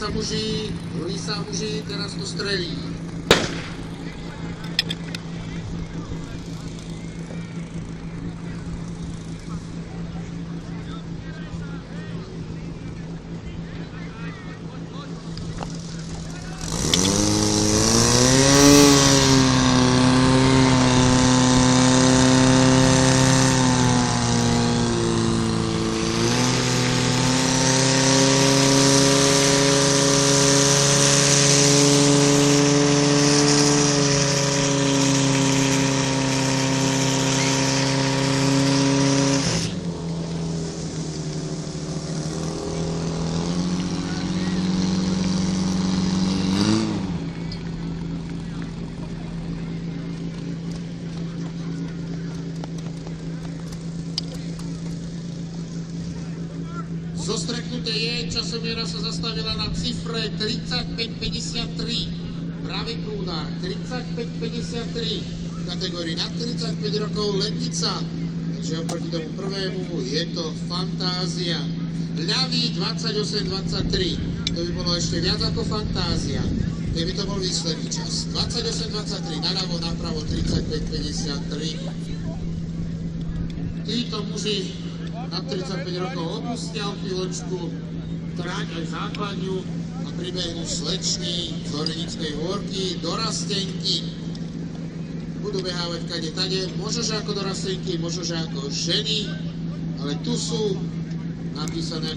sa muži, rují sa muži, teraz to strelí. Zostreknuté je, časomiera sa zastavila na cifre 35,53. Pravý prúdar 35,53. V kategórii nad 35 rokov letnica. Takže oproti tomu prvému je to Fantázia. Ľavý 28,23. To by bolo ešte viac ako Fantázia. Keby to bol výsledný čas. 28,23. Naľavo, napravo 35,53. Títo muži na 35 rokov opustia o chvíľočku tráť aj základňu a pribehnú sleční z Horenickej hôrky do Rastenky. Budú behávať kade tade, možno že ako do Rastenky, možno že ako ženy, ale tu sú napísané